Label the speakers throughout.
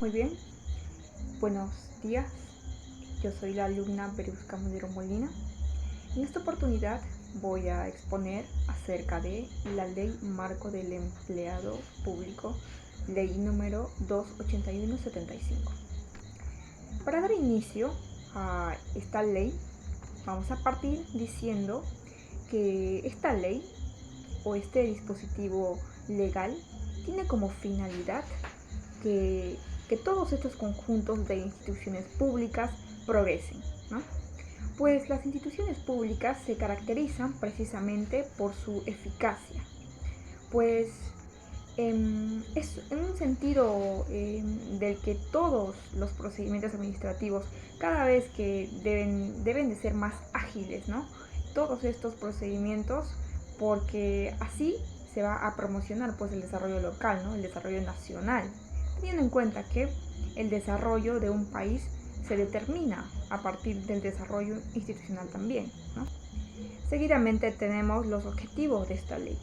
Speaker 1: Muy bien, buenos días. Yo soy la alumna Berusca Modero Molina. En esta oportunidad voy a exponer acerca de la Ley Marco del Empleado Público, Ley número 281/75. Para dar inicio a esta ley, vamos a partir diciendo que esta ley o este dispositivo legal tiene como finalidad que todos estos conjuntos de instituciones públicas progresen, ¿no? Pues las instituciones públicas se caracterizan precisamente por su eficacia, pues es en un sentido del que todos los procedimientos administrativos cada vez que deben de ser más ágiles, ¿no? Todos estos procedimientos, porque así se va a promocionar pues el desarrollo local, ¿no? El desarrollo nacional, teniendo en cuenta que el desarrollo de un país se determina a partir del desarrollo institucional también, ¿no? Seguidamente tenemos los objetivos de esta ley,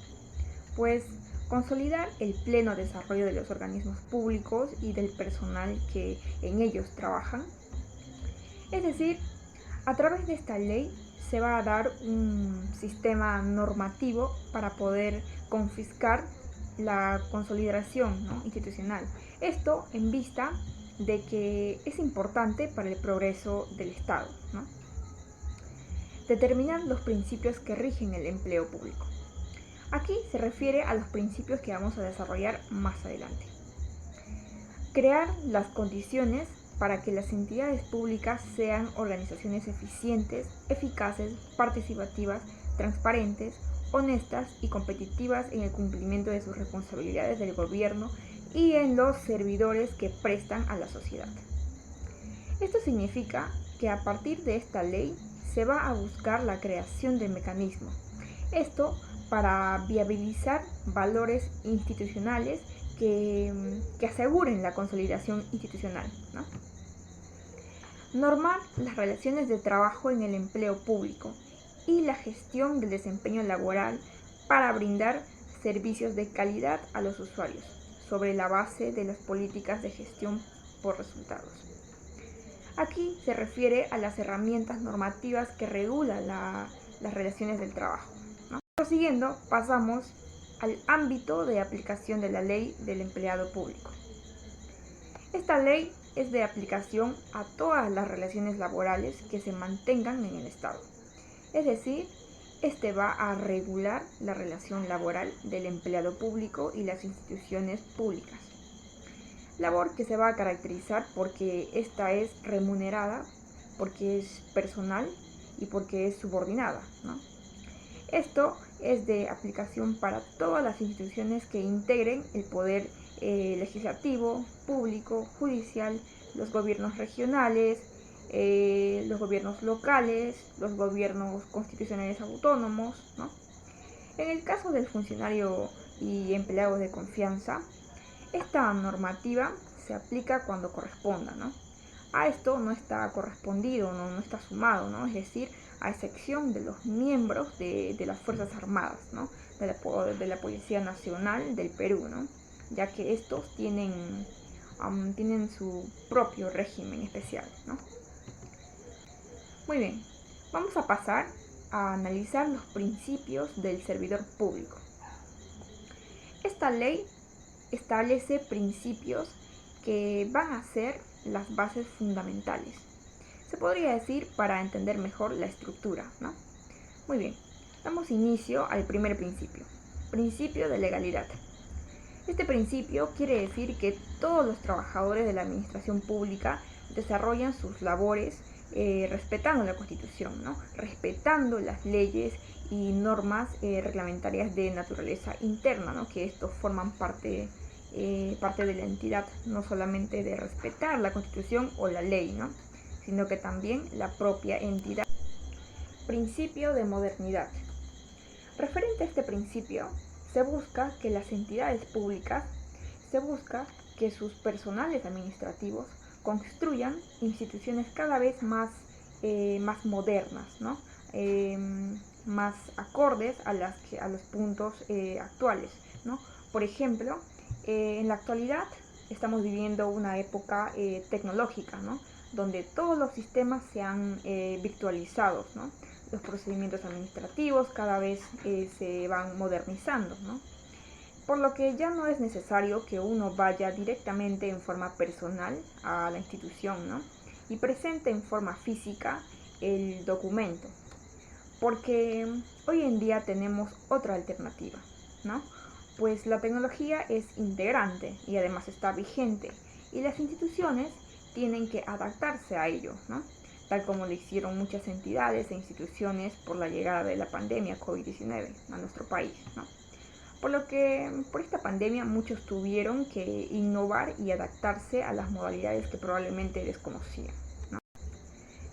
Speaker 1: pues consolidar el pleno desarrollo de los organismos públicos y del personal que en ellos trabajan. Es decir, a través de esta ley se va a dar un sistema normativo para poder confiscar la consolidación, ¿no?, institucional. Esto en vista de que es importante para el progreso del Estado, ¿no? Determinar los principios que rigen el empleo público. Aquí se refiere a los principios que vamos a desarrollar más adelante. Crear las condiciones para que las entidades públicas sean organizaciones eficientes, eficaces, participativas, transparentes, honestas y competitivas en el cumplimiento de sus responsabilidades del gobierno y en los servidores que prestan a la sociedad. Esto significa que a partir de esta ley se va a buscar la creación de mecanismos. Esto para viabilizar valores institucionales que aseguren la consolidación institucional, ¿no? Normar las relaciones de trabajo en el empleo público y la gestión del desempeño laboral para brindar servicios de calidad a los usuarios, sobre la base de las políticas de gestión por resultados. Aquí se refiere a las herramientas normativas que regulan las relaciones del trabajo, ¿no? Prosiguiendo, pasamos al ámbito de aplicación de la ley del empleado público. Esta ley es de aplicación a todas las relaciones laborales que se mantengan en el Estado. Es decir, este va a regular la relación laboral del empleado público y las instituciones públicas. Labor que se va a caracterizar porque esta es remunerada, porque es personal y porque es subordinada, ¿no? Esto es de aplicación para todas las instituciones que integren el poder legislativo, público, judicial, los gobiernos regionales, los gobiernos locales, los gobiernos constitucionales autónomos, ¿no? En el caso del funcionario y empleado de confianza, esta normativa se aplica cuando corresponda, ¿no? A esto no está correspondido, no está sumado, ¿no? Es decir, a excepción de los miembros de las Fuerzas Armadas, ¿no? de la Policía Nacional del Perú, ¿no? Ya que estos tienen su propio régimen especial, ¿no? Muy bien, vamos a pasar a analizar los principios del servidor público. Esta ley establece principios que van a ser las bases fundamentales, se podría decir, para entender mejor la estructura, ¿no? Muy bien, damos inicio al primer principio, principio de legalidad. Este principio quiere decir que todos los trabajadores de la administración pública desarrollan sus labores respetando la Constitución, ¿no? Respetando las leyes y normas reglamentarias de naturaleza interna, ¿no? Que estos forman parte de la entidad, no solamente de respetar la Constitución o la ley, ¿no?, sino que también la propia entidad. Principio de modernidad. Referente a este principio, se busca que las entidades públicas, se busca que sus personales administrativos construyan instituciones cada vez más modernas, ¿no? Más acordes a los puntos actuales, ¿no? Por ejemplo, en la actualidad estamos viviendo una época tecnológica, ¿no? Donde todos los sistemas se han virtualizado, ¿no? Los procedimientos administrativos cada vez se van modernizando, ¿no? Por lo que ya no es necesario que uno vaya directamente en forma personal a la institución, ¿no? Y presente en forma física el documento, porque hoy en día tenemos otra alternativa, ¿no? Pues la tecnología es integrante y además está vigente, y las instituciones tienen que adaptarse a ello, ¿no? Tal como lo hicieron muchas entidades e instituciones por la llegada de la pandemia COVID-19 a nuestro país, ¿no? Por lo que por esta pandemia muchos tuvieron que innovar y adaptarse a las modalidades que probablemente desconocían, ¿no?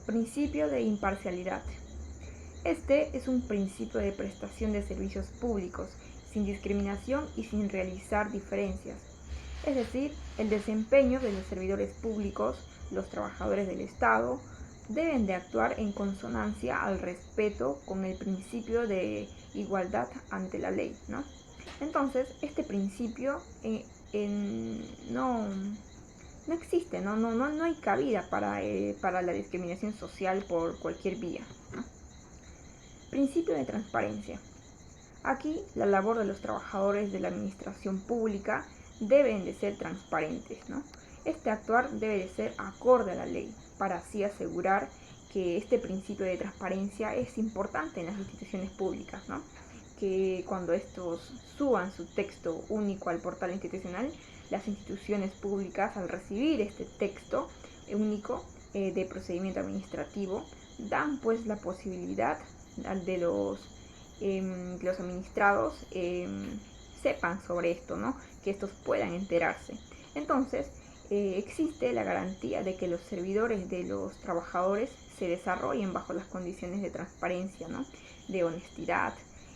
Speaker 1: Principio de imparcialidad. Este es un principio de prestación de servicios públicos, sin discriminación y sin realizar diferencias. Es decir, el desempeño de los servidores públicos, los trabajadores del Estado, deben de actuar en consonancia al respeto con el principio de igualdad ante la ley, ¿no? Entonces, este principio no existe, no hay cabida para la discriminación social por cualquier vía, ¿no? Principio de transparencia. Aquí la labor de los trabajadores de la administración pública deben de ser transparentes, ¿no? Este actuar debe de ser acorde a la ley, para así asegurar que este principio de transparencia es importante en las instituciones públicas, ¿no? Que cuando estos suban su texto único al portal institucional, las instituciones públicas, al recibir este texto único de procedimiento administrativo, dan pues la posibilidad de los administrados sepan sobre esto, ¿no? Que estos puedan enterarse. Entonces, existe la garantía de que los servidores de los trabajadores se desarrollen bajo las condiciones de transparencia, ¿no? De honestidad,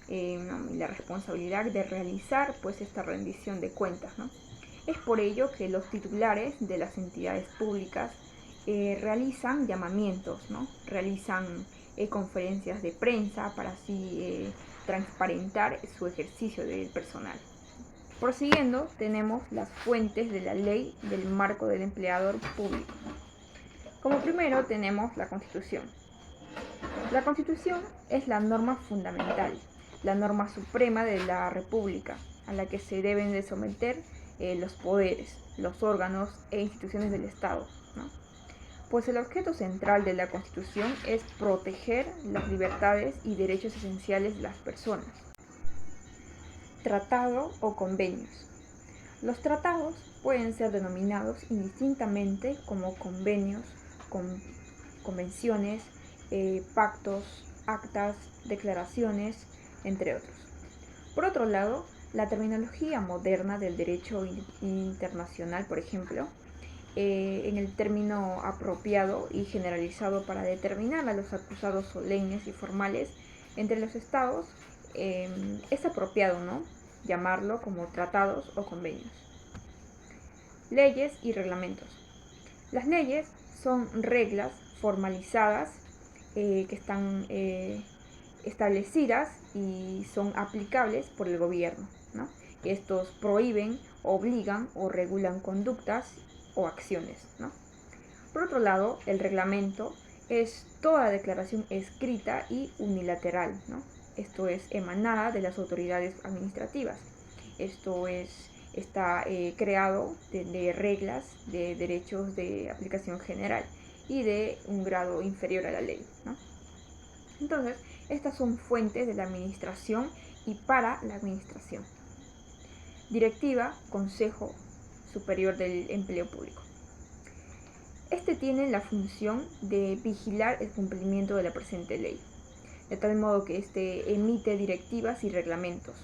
Speaker 1: ¿no? Y la responsabilidad de realizar pues esta rendición de cuentas, ¿no? Es por ello que los titulares de las entidades públicas realizan llamamientos, ¿no? Realizan conferencias de prensa para así transparentar su ejercicio del personal. Prosiguiendo, tenemos las fuentes de la ley del marco del empleador público. Como primero tenemos la Constitución. La Constitución es la norma fundamental, la norma suprema de la República, a la que se deben de someter los poderes, los órganos e instituciones del Estado, ¿no? Pues el objeto central de la Constitución es proteger las libertades y derechos esenciales de las personas. Tratado o convenios. Los tratados pueden ser denominados indistintamente como convenios, convenciones, pactos, actas, declaraciones, entre otros. Por otro lado, la terminología moderna del derecho internacional, por ejemplo, en el término apropiado y generalizado para determinar a los acusados solemnes y formales entre los estados, es apropiado, ¿no?, llamarlo como tratados o convenios. Leyes y reglamentos. Las leyes son reglas formalizadas que están establecidas y son aplicables por el gobierno, ¿no? Estos prohíben, obligan o regulan conductas o acciones, ¿no? Por otro lado, el reglamento es toda declaración escrita y unilateral, ¿no? Esto es emanada de las autoridades administrativas. Esto está creado de reglas de derechos de aplicación general y de un grado inferior a la ley, ¿no? Entonces, estas son fuentes de la administración y para la administración. Directiva, Consejo Superior del Empleo Público. Este tiene la función de vigilar el cumplimiento de la presente ley, de tal modo que este emite directivas y reglamentos,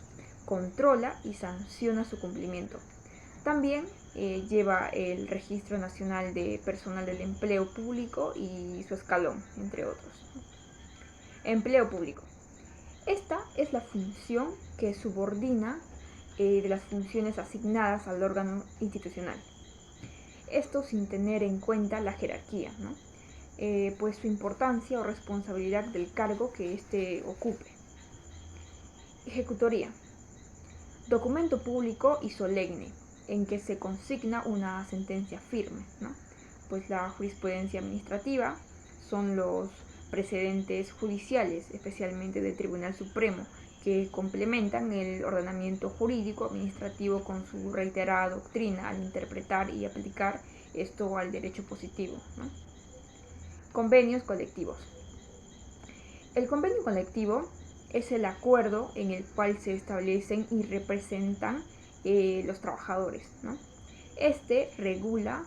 Speaker 1: controla y sanciona su cumplimiento. También lleva el Registro Nacional de Personal del Empleo Público y su escalón, entre otros. Empleo público. Esta es la función que subordina de las funciones asignadas al órgano institucional. Esto sin tener en cuenta la jerarquía, ¿no? Pues su importancia o responsabilidad del cargo que éste ocupe. Ejecutoría. Documento público y solemne, en que se consigna una sentencia firme, ¿no? Pues la jurisprudencia administrativa son los precedentes judiciales, especialmente del Tribunal Supremo, que complementan el ordenamiento jurídico administrativo con su reiterada doctrina al interpretar y aplicar esto al derecho positivo, ¿no? Convenios colectivos. El convenio colectivo es el acuerdo en el cual se establecen y representan los trabajadores, ¿no? Este regula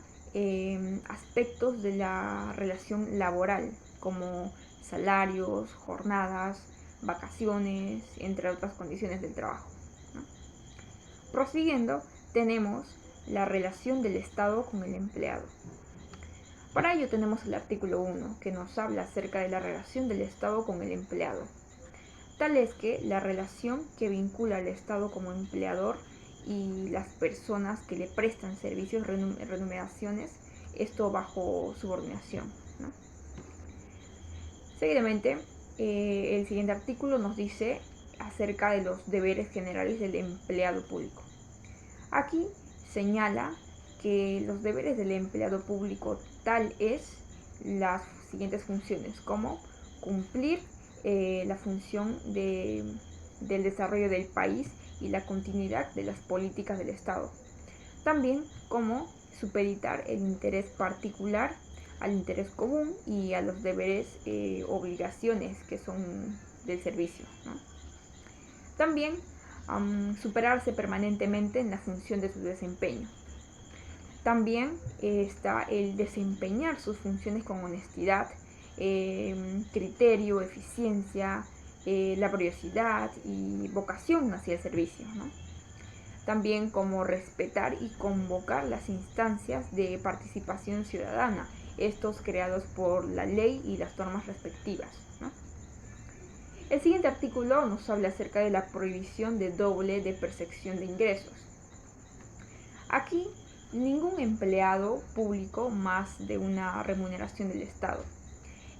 Speaker 1: aspectos de la relación laboral, como salarios, jornadas, vacaciones, entre otras condiciones del trabajo, ¿no? Prosiguiendo, tenemos la relación del Estado con el empleado. Para ello tenemos el artículo 1, que nos habla acerca de la relación del Estado con el empleado. Tal es que la relación que vincula al Estado como empleador y las personas que le prestan servicios, remuneraciones, esto bajo subordinación, ¿no? Seguidamente, el siguiente artículo nos dice acerca de los deberes generales del empleado público. Aquí señala que los deberes del empleado público tal es las siguientes funciones, como cumplir la función del desarrollo del país y la continuidad de las políticas del Estado. También como supeditar el interés particular al interés común y a los deberes, obligaciones que son del servicio, ¿no? También superarse permanentemente en la función de su desempeño. También está el desempeñar sus funciones con honestidad, criterio, eficiencia, laboriosidad y vocación hacia el servicio, ¿no? También como respetar y convocar las instancias de participación ciudadana, estos creados por la ley y las normas respectivas, ¿no? El siguiente artículo nos habla acerca de la prohibición de doble de percepción de ingresos. Aquí, ningún empleado público más de una remuneración del Estado.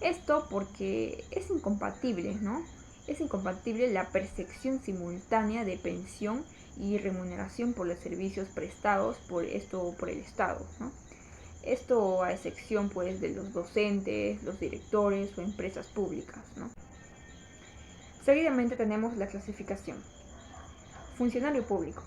Speaker 1: Esto porque es incompatible, ¿no? Es incompatible la percepción simultánea de pensión y remuneración por los servicios prestados por el Estado, ¿no? Esto a excepción pues de los docentes, los directores o empresas públicas, ¿no? Seguidamente tenemos la clasificación. Funcionario público.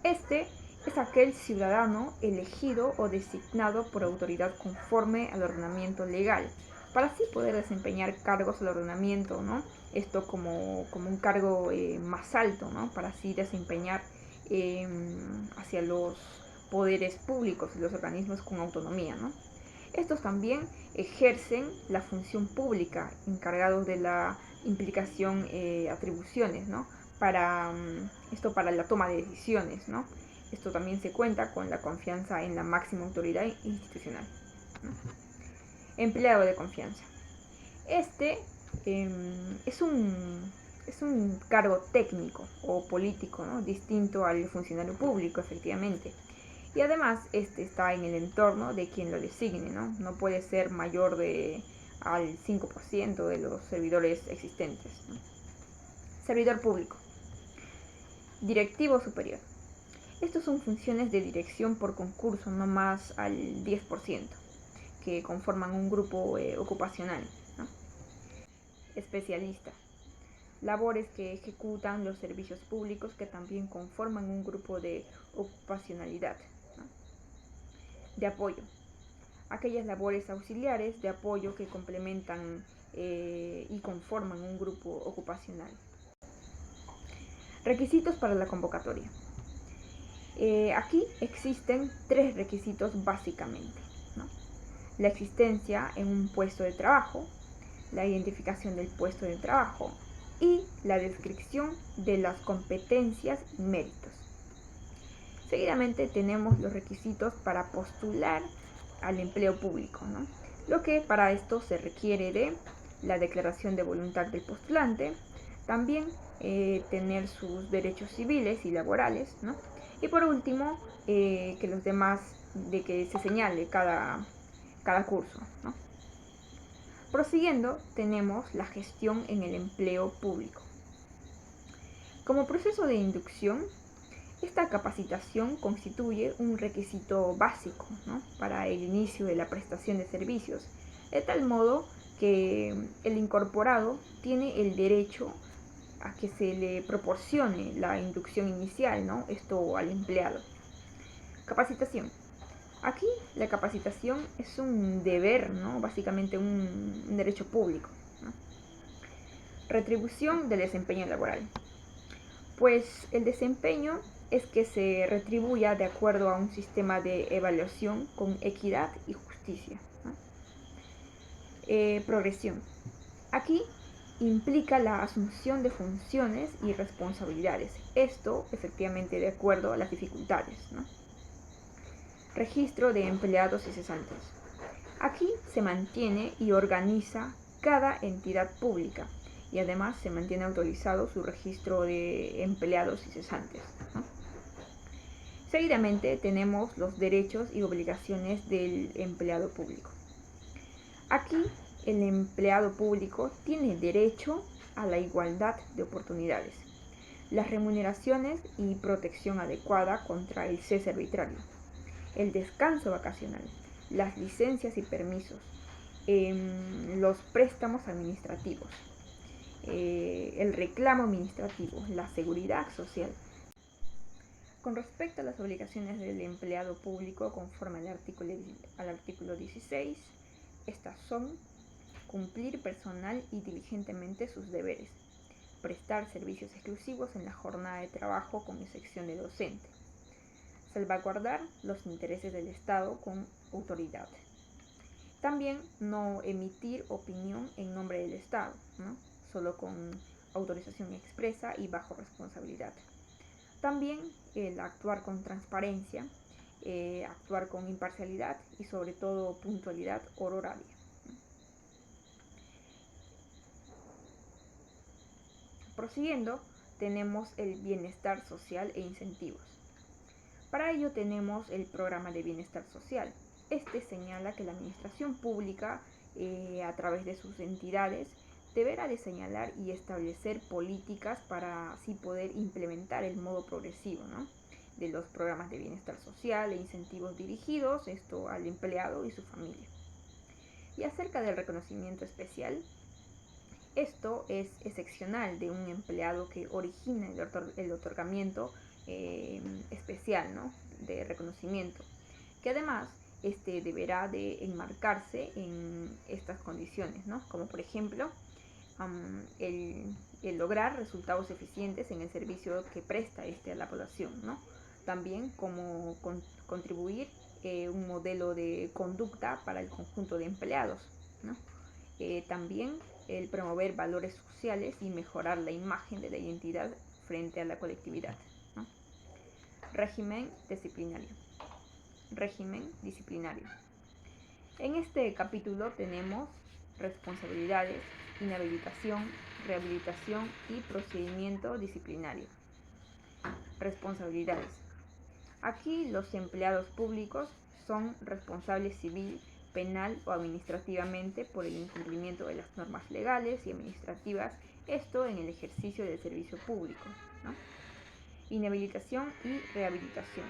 Speaker 1: Este es aquel ciudadano elegido o designado por autoridad conforme al ordenamiento legal, para así poder desempeñar cargos al ordenamiento, ¿no? Esto como un cargo más alto, ¿no? Para así desempeñar hacia los poderes públicos y los organismos con autonomía, ¿no? Estos también ejercen la función pública, encargados de la implicación, atribuciones, ¿no? Para la toma de decisiones, ¿no? Esto también se cuenta con la confianza en la máxima autoridad institucional, ¿no? Empleado de confianza. Este es un cargo técnico o político, ¿no? Distinto al funcionario público, efectivamente. Y además este está en el entorno de quien lo designe, ¿no? No puede ser mayor al 5% de los servidores existentes, ¿no? Servidor público. Directivo superior. Estos son funciones de dirección por concurso, no más al 10%, que conforman un grupo ocupacional, ¿no? Especialista. Labores que ejecutan los servicios públicos que también conforman un grupo de ocupacionalidad, ¿no? De apoyo. Aquellas labores auxiliares de apoyo que complementan y conforman un grupo ocupacional. Requisitos para la convocatoria. Aquí existen 3 requisitos básicamente, ¿no? La existencia en un puesto de trabajo, la identificación del puesto de trabajo y la descripción de las competencias y méritos. Seguidamente tenemos los requisitos para postular al empleo público, ¿no? Lo que para esto se requiere de la declaración de voluntad del postulante, también tener sus derechos civiles y laborales, ¿no? Y por último, que los demás, de que se señale cada curso, ¿no? Prosiguiendo, tenemos la gestión en el empleo público. Como proceso de inducción, Esta capacitación constituye un requisito básico, ¿no?, para el inicio de la prestación de servicios, de tal modo que el incorporado tiene el derecho a que se le proporcione la inducción inicial, ¿no?, esto al empleado. Capacitación. Aquí la capacitación es un deber, ¿no?, básicamente un derecho público, ¿no? Retribución del desempeño laboral. Pues el desempeño es que se retribuya de acuerdo a un sistema de evaluación con equidad y justicia, ¿no? Progresión. Aquí implica la asunción de funciones y responsabilidades, esto efectivamente de acuerdo a las dificultades, ¿no? Registro de empleados y cesantes. Aquí se mantiene y organiza cada entidad pública y además se mantiene autorizado su registro de empleados y cesantes, ¿no? Seguidamente tenemos los derechos y obligaciones del empleado público. Aquí el empleado público tiene derecho a la igualdad de oportunidades, las remuneraciones y protección adecuada contra el cese arbitrario, el descanso vacacional, las licencias y permisos, los préstamos administrativos, el reclamo administrativo, la seguridad social. Con respecto a las obligaciones del empleado público conforme al artículo 16, estas son: cumplir personal y diligentemente sus deberes, prestar servicios exclusivos en la jornada de trabajo con excepción de docente, salvaguardar los intereses del Estado con autoridad. También no emitir opinión en nombre del Estado, ¿no?, solo con autorización expresa y bajo responsabilidad. También el actuar con transparencia, actuar con imparcialidad y sobre todo puntualidad horaria. Prosiguiendo, tenemos el bienestar social e incentivos. Para ello tenemos el programa de bienestar social. Este señala que la administración pública, a través de sus entidades, deberá de señalar y establecer políticas para así poder implementar el modo progresivo, ¿no?, de los programas de bienestar social e incentivos dirigidos esto al empleado y su familia. Y acerca del reconocimiento especial, esto es excepcional de un empleado que origina el otorgamiento especial, ¿no?, de reconocimiento, que además deberá de enmarcarse en estas condiciones, ¿no?, como por ejemplo el lograr resultados eficientes en el servicio que presta a la población, ¿no? También como contribuir un modelo de conducta para el conjunto de empleados, ¿no? También el promover valores sociales y mejorar la imagen de la identidad frente a la colectividad, ¿no? Régimen disciplinario. Régimen disciplinario. En este capítulo tenemos responsabilidades, inhabilitación, rehabilitación y procedimiento disciplinario. Responsabilidades. Aquí los empleados públicos son responsables civil, penal o administrativamente por el incumplimiento de las normas legales y administrativas, esto en el ejercicio del servicio público, ¿no? Inhabilitación y rehabilitación.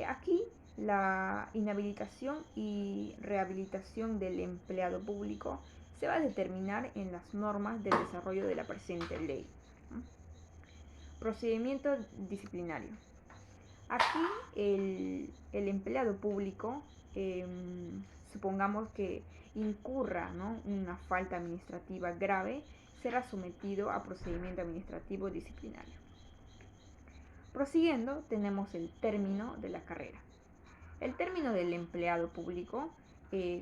Speaker 1: Aquí la inhabilitación y rehabilitación del empleado público se va a determinar en las normas del desarrollo de la presente ley, ¿no? Procedimiento disciplinario. Aquí el empleado público, supongamos que incurra, ¿no?, una falta administrativa grave, será sometido a procedimiento administrativo disciplinario. Prosiguiendo, tenemos el término de la carrera. El término del empleado público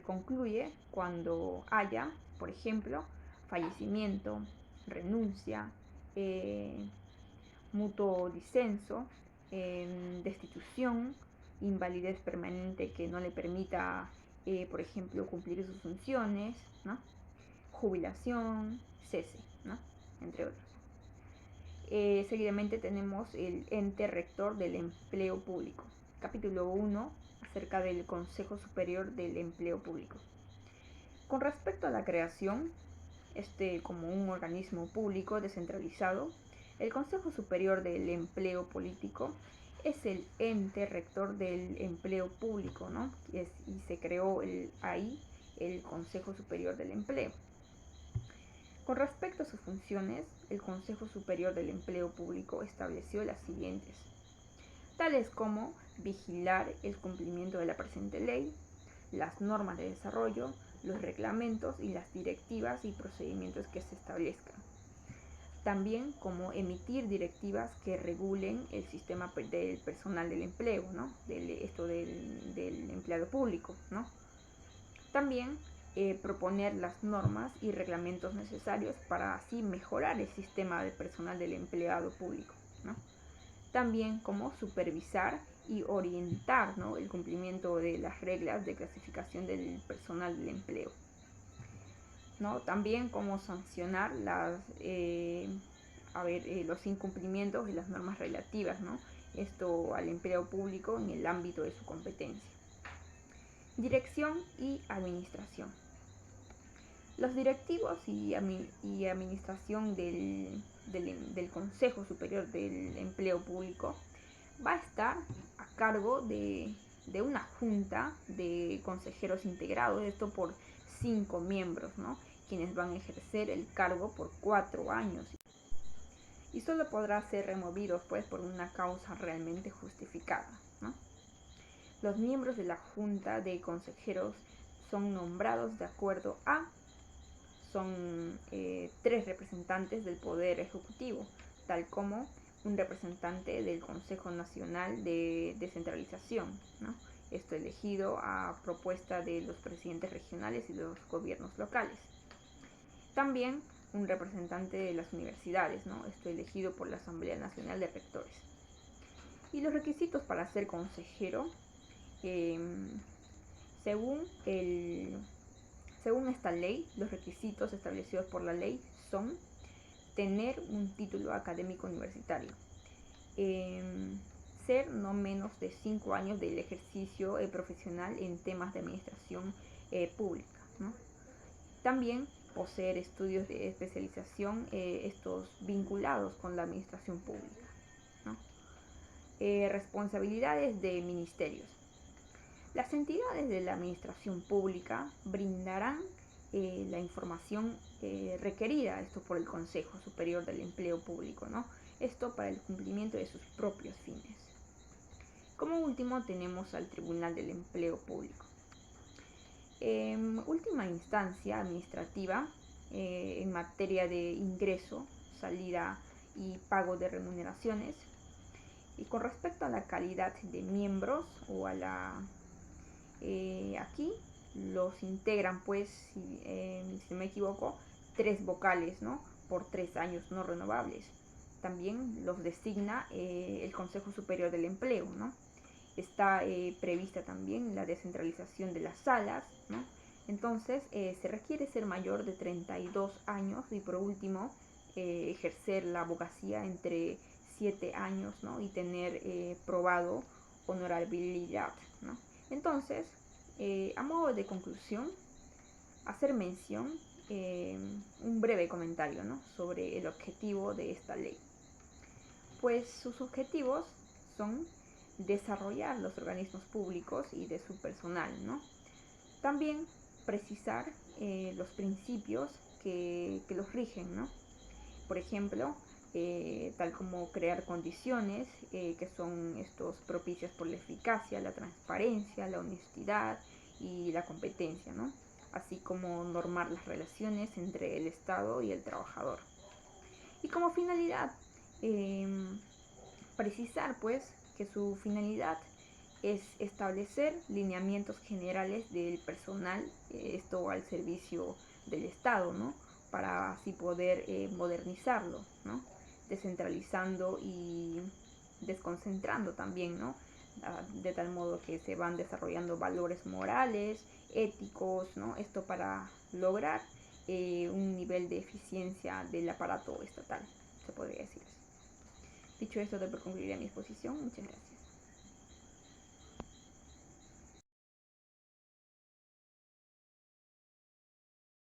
Speaker 1: concluye cuando haya, por ejemplo, fallecimiento, renuncia, mutuo disenso, destitución, invalidez permanente que no le permita, por ejemplo, cumplir sus funciones, ¿no?, jubilación, cese, ¿no?, entre otros. Seguidamente tenemos el ente rector del empleo público. Capítulo 1, acerca del Consejo Superior del Empleo Público. Con respecto a la creación, como un organismo público descentralizado, El Consejo Superior del Empleo Político es el ente rector del empleo público, ¿no? Y se creó ahí el Consejo Superior del Empleo. Con respecto a sus funciones, el Consejo Superior del Empleo Público estableció las siguientes, tales como vigilar el cumplimiento de la presente ley, las normas de desarrollo, los reglamentos y las directivas y procedimientos que se establezcan. También como emitir directivas que regulen el sistema del personal del empleo, ¿no? del empleado público, ¿no? También proponer las normas y reglamentos necesarios para así mejorar el sistema de personal del empleado público, ¿no? También como supervisar y orientar, ¿no? el cumplimiento de las reglas de clasificación del personal del empleo, ¿no? También como sancionar los incumplimientos de las normas relativas, ¿no? Esto al empleo público en el ámbito de su competencia. Dirección y administración. Los directivos y administración del Consejo Superior del Empleo Público va a estar a cargo de una junta de consejeros integrados, esto por 5 miembros, ¿no? Quienes van a ejercer el cargo por 4 años y solo podrá ser removido pues por una causa realmente justificada, ¿no? Los miembros de la junta de consejeros son nombrados de acuerdo a son 3 representantes del Poder Ejecutivo, tal como un representante del Consejo Nacional de Descentralización, ¿no? Esto elegido a propuesta de los presidentes regionales y los gobiernos locales. También un representante de las universidades, ¿no? Esto elegido por la Asamblea Nacional de Rectores. Y los requisitos para ser consejero, según esta ley, los requisitos establecidos por la ley son tener un título académico universitario, ser no menos de 5 años del ejercicio profesional en temas de administración pública, ¿no? También poseer estudios de especialización estos vinculados con la administración pública, ¿no? Responsabilidades de ministerios. Las entidades de la administración pública brindarán la información requerida, esto por el Consejo Superior del Empleo Público, ¿no? Esto para el cumplimiento de sus propios fines. Como último tenemos al Tribunal del Empleo Público. Última instancia administrativa en materia de ingreso, salida y pago de remuneraciones. Y con respecto a la calidad de miembros o a aquí los integran pues, si no me equivoco, 3 vocales, ¿no? Por 3 años no renovables. También los designa el Consejo Superior del Empleo, ¿no? Está prevista también la descentralización de las salas, ¿no? Entonces se requiere ser mayor de 32 años y por último ejercer la abogacía entre 7 años, ¿no? Y tener probado honorabilidad, ¿no? Entonces, a modo de conclusión, hacer mención, un breve comentario, ¿no? Sobre el objetivo de esta ley. Pues sus objetivos son desarrollar los organismos públicos y de su personal, ¿no? También precisar los principios que los rigen, ¿no? Por ejemplo, tal como crear condiciones que son estos propicias por la eficacia, la transparencia, la honestidad y la competencia, ¿no? Así como normar las relaciones entre el Estado y el trabajador. Y como finalidad, precisar pues que su finalidad es establecer lineamientos generales del personal, esto al servicio del Estado, ¿no? Para así poder modernizarlo, ¿no? Descentralizando y desconcentrando también, ¿no? De tal modo que se van desarrollando valores morales, éticos, ¿no? Esto para lograr un nivel de eficiencia del aparato estatal, se podría decir. Dicho esto, doy por concluida mi exposición. Muchas gracias.